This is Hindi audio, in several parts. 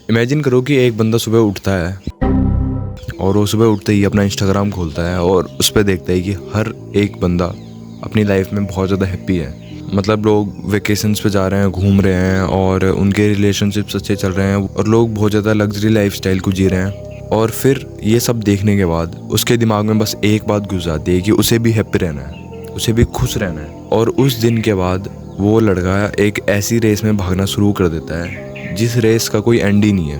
इमेजिन करो कि एक बंदा सुबह उठता है और वो सुबह उठते ही अपना इंस्टाग्राम खोलता है और उस पर देखता है कि हर एक बंदा अपनी लाइफ में बहुत ज़्यादा हैप्पी है। मतलब लोग वेकेशंस पे जा रहे हैं, घूम रहे हैं और उनके रिलेशनशिप्स अच्छे चल रहे हैं और लोग बहुत ज़्यादा लग्जरी लाइफस्टाइल को जी रहे हैं। और फिर ये सब देखने के बाद उसके दिमाग में बस एक बात घुस जाती है कि उसे भी हैप्पी रहना है, उसे भी खुश रहना है। और उस दिन के बाद वो लड़का एक ऐसी रेस में भागना शुरू कर देता है जिस रेस का कोई एंड ही नहीं है,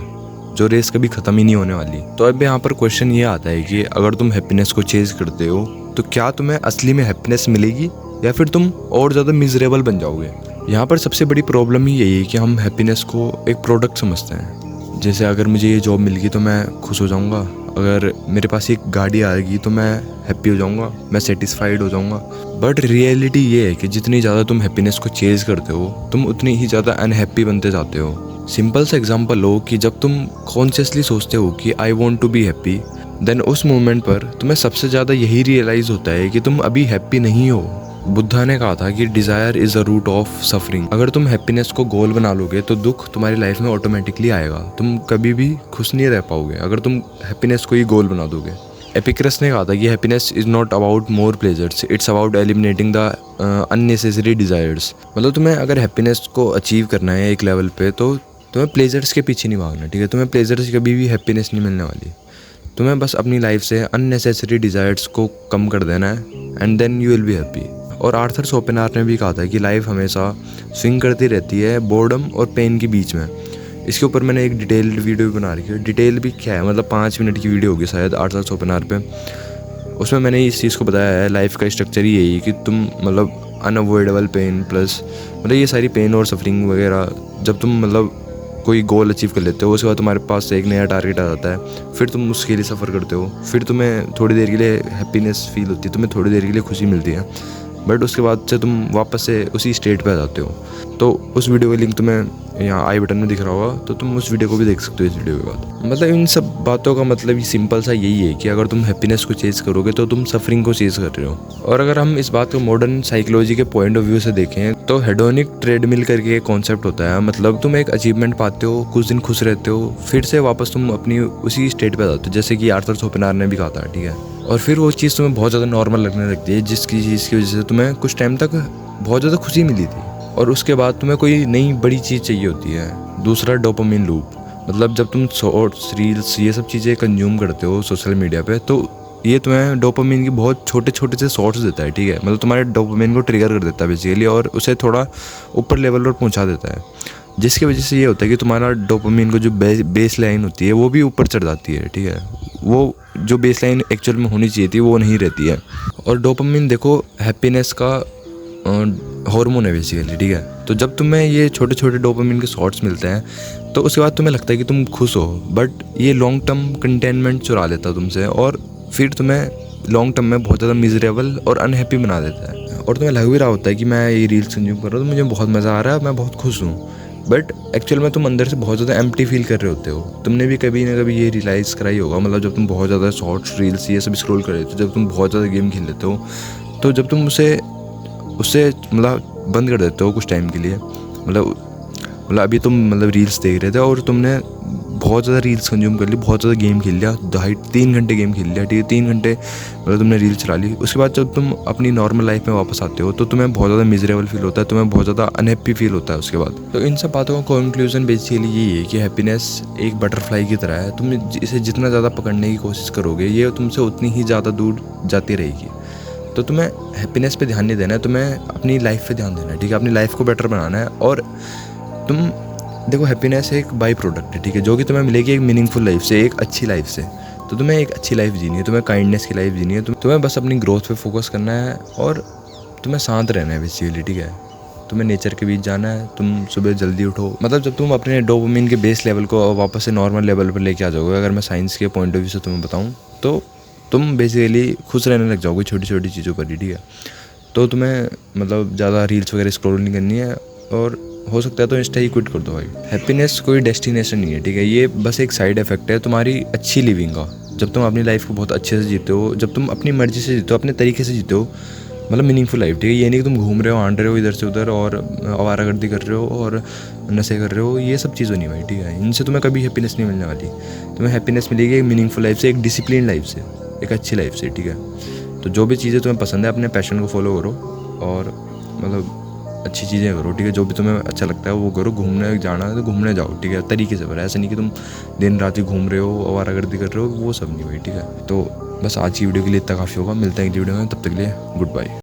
जो रेस कभी ख़त्म ही नहीं होने वाली। तो अब यहाँ पर क्वेश्चन ये आता है कि अगर तुम हैप्पीनेस को चेज करते हो तो क्या तुम्हें असली में हैप्पीनेस मिलेगी या फिर तुम और ज़्यादा मिजरेबल बन जाओगे। यहाँ पर सबसे बड़ी प्रॉब्लम ही यही है कि हम हैप्पीनेस को एक प्रोडक्ट समझते हैं। जैसे अगर मुझे ये जॉब मिल गई तो मैं खुश हो जाऊँगा, अगर मेरे पास एक गाड़ी आएगी तो मैं हैप्पी हो जाऊँगा, मैं सेटिस्फाइड हो जाऊँगा। बट रियलिटी ये है कि जितनी ज़्यादा तुम हैप्पीनेस को चेज करते हो तुम उतनी ही ज़्यादा अनहैप्पी बनते जाते हो। सिंपल सा एग्जांपल लो कि जब तुम कॉन्शियसली सोचते हो कि I want to be happy, then उस मोमेंट पर तुम्हें सबसे ज़्यादा यही रियलाइज़ होता है कि तुम अभी हैप्पी नहीं हो। बुद्धा ने कहा था कि desire is a root of suffering. अगर तुम हैप्पीनेस को गोल बना लोगे तो दुख तुम्हारी लाइफ में ऑटोमेटिकली आएगा, तुम कभी भी खुश नहीं रह पाओगे अगर तुम हैप्पीनेस को ही गोल बना दोगे। एपिक्रस ने कहा था कि happiness is not about more pleasures, it's about eliminating the unnecessary desires. मतलब तुम्हें अगर हैप्पीनेस को अचीव करना है एक लेवल पे तो तुम्हें प्लेजर्स के पीछे नहीं भागना, ठीक है। तुम्हें प्लेजर्स से कभी भी हैप्पीनेस नहीं मिलने वाली। तुम्हें बस अपनी लाइफ से अननेसेसरी डिज़ायर्स को कम कर देना है and then you will be happy. और आर्थर शोपेनहावर ने भी कहा था कि लाइफ हमेशा स्विंग करती रहती है बोर्डम और पेन के बीच में। इसके ऊपर मैंने एक डिटेल्ड वीडियो बना रखी है। डिटेल भी क्या है, मतलब 5 मिनट की वीडियो होगी शायद आर्थर शोपेनहावर पे। उसमें मैंने इस चीज़ को बताया है, लाइफ का स्ट्रक्चर ही यही है कि तुम मतलब अनअवॉइडेबल पेन प्लस मतलब ये सारी पेन और सफरिंग वगैरह, जब तुम मतलब कोई गोल अचीव कर लेते हो उसके बाद तुम्हारे पास एक नया टारगेट आ जाता है, फिर तुम उसके लिए सफ़र करते हो, फिर तुम्हें थोड़ी देर के लिए हैप्पीनेस फील होती है, तुम्हें थोड़ी देर के लिए खुशी मिलती है, बट उसके बाद से तुम वापस से उसी स्टेट पे आ जाते हो। तो उस वीडियो का लिंक तुम्हें यहाँ आई बटन में दिख रहा होगा, तो तुम उस वीडियो को भी देख सकते हो इस वीडियो के बाद। मतलब इन सब बातों का मतलब ही सिंपल सा यही है कि अगर तुम हैप्पीनेस को चेज करोगे तो तुम सफरिंग को चेज कर रहे हो। और अगर हम इस बात को मॉडर्न साइकोलॉजी के पॉइंट ऑफ व्यू से देखें तो हेडोनिक ट्रेडमिल करके एक कॉन्सेप्ट होता है। मतलब तुम एक अचीवमेंट पाते हो, कुछ दिन खुश रहते हो, फिर से वापस तुम अपनी उसी स्टेट पे आ जाते हो, जैसे कि आर्थर शोपेनहावर ने भी कहा था, ठीक है। और फिर वो चीज़ तुम्हें बहुत ज़्यादा नॉर्मल लगने लगती है, जिसकी चीज़ की वजह से तुम्हें कुछ टाइम तक बहुत ज़्यादा खुशी मिली थी और उसके बाद तुम्हें कोई नई बड़ी चीज़ चाहिए होती है। दूसरा डोपामिन लूप, मतलब जब तुम शॉर्ट्स, रील्स, ये सब चीज़ें कंज्यूम करते हो सोशल मीडिया पे, तो ये तुम्हें डोपामिन की बहुत छोटे छोटे से शॉर्ट्स देता है, ठीक है। मतलब तुम्हारे डोपामिन को ट्रिगर कर देता है बेसिकली और उसे थोड़ा ऊपर लेवल पर पहुंचा देता है, जिसकी वजह से ये होता है कि तुम्हारा डोपामिन को जो बेस लाइन होती है वो भी ऊपर चढ़ जाती है, ठीक है। वो जो बेस लाइन एक्चुअल में होनी चाहिए थी वो नहीं रहती है। और डोपामिन देखो हैप्पीनेस का हार्मोन है बेसिकली, ठीक है। तो जब तुम्हें ये छोटे छोटे डोपामिन के शॉट्स मिलते हैं तो उसके बाद तुम्हें लगता है कि तुम खुश हो, बट ये लॉन्ग टर्म कंटेनमेंट चुरा लेता है तुमसे और फिर तुम्हें लॉन्ग टर्म में बहुत ज़्यादा मिजरेबल और अनहैप्पी बना देता है। और तुम्हें लग भी रहा होता है कि मैं ये रील्स कंज्यूम कर रहा हूँ तो मुझे बहुत मज़ा आ रहा है, मैं बहुत खुश हूँ, बट एक्चुअल में तुम अंदर से बहुत ज़्यादा एम्प्टी फील कर रहे होते हो। तुमने भी कभी ना कभी ये रियलाइज़ कराई होगा, मतलब जब तुम बहुत ज़्यादा शॉर्ट्स, रील्स ये सब स्क्रॉल कर लेते हो, जब तुम बहुत ज़्यादा गेम खेल लेते हो, तो जब तुम उससे मतलब बंद कर देते हो कुछ टाइम के लिए, मतलब अभी तुम मतलब रील्स देख रहे थे और तुमने बहुत ज़्यादा रील्स कंज्यूम कर ली, बहुत ज़्यादा गेम खेल लिया, 2.5-3 घंटे गेम खेल लिया, ठीक है, 3 घंटे मतलब तुमने रील्स चला ली। उसके बाद जब तुम अपनी नॉर्मल लाइफ में वापस आते हो तो तुम्हें बहुत ज़्यादा मिजरेबल फील होता है, तुम्हें बहुत ज़्यादा अनहैप्पी फील होता है उसके बाद। तो इन सब बातों का कंक्लूजन बेसिकली यही है कि हैप्पीनेस एक बटरफ्लाई की तरह है, तुम इसे जितना ज़्यादा पकड़ने की कोशिश करोगे ये तुमसे उतनी ही ज़्यादा दूर जाती रहेगी। तो तुम्हें हैप्पीनेस पे ध्यान नहीं देना है, तुम्हें अपनी लाइफ पे ध्यान देना है, ठीक है। अपनी लाइफ को बेटर बनाना है। और तुम देखो हैप्पीनेस एक बाई प्रोडक्ट है, ठीक है, जो कि तुम्हें मिलेगी एक मीनिंगफुल लाइफ से, एक अच्छी लाइफ से। तो तुम्हें एक अच्छी लाइफ जीनी है, तुम्हें काइंडनेस की लाइफ जीनी है, तुम्हें बस अपनी ग्रोथ पे फोकस करना है और तुम्हें शांत रहना है बेसिकली, ठीक है। तुम्हें नेचर के बीच जाना है, तुम सुबह जल्दी उठो। मतलब जब तुम अपने डोपामिन के बेस लेवल को वापस से नॉर्मल लेवल पर लेके आ जाओगे, अगर मैं साइंस के पॉइंट ऑफ व्यू से तुम्हें बताऊँ तो तुम बेसिकली खुश रहने लग जाओगे छोटी छोटी चीज़ों पर ही, ठीक है। तो तुम्हें मतलब ज़्यादा रील्स वगैरह स्क्रॉल नहीं करनी है और हो सकता है तो इंस्टा ही क्विट कर दो भाई। हैप्पीनेस कोई डेस्टिनेशन नहीं है, ठीक है, ये बस एक साइड इफेक्ट है तुम्हारी अच्छी लिविंग का। जब तुम अपनी लाइफ को बहुत अच्छे से जीते हो, जब तुम अपनी मर्जी से जीते हो, अपने तरीके से जीते हो, मतलब मीनिंगफुल लाइफ, ठीक है। ये नहीं कि तुम घूम रहे हो, आंट रहे हो इधर से उधर और आवारागर्दी कर रहे हो और नशे कर रहे हो, ये सब चीज़ें नहीं भाई, ठीक है। इनसे तुम्हें कभी हैप्पीनेस नहीं मिलने वाली। तुम्हें हैप्पीनेस मिलेगी एक मीनिंगफुल लाइफ से, एक डिसिप्लिन लाइफ से, एक अच्छी लाइफ से, ठीक है। तो जो भी चीज़ें तुम्हें पसंद है अपने पैशन को फॉलो करो और मतलब अच्छी चीज़ें करो, ठीक है। जो भी तुम्हें अच्छा लगता है वो करो। घूमने जाना है तो घूमने जाओ, ठीक है, तरीके से। पर ऐसा नहीं कि तुम दिन रात ही घूम रहे हो, आवारागर्दी कर रहे हो, वो सब नहीं भाई, ठीक है। तो बस आज की वीडियो के लिए इतना काफ़ी होगा। मिलते हैं अगली वीडियो में, तब तक के लिए गुड बाय।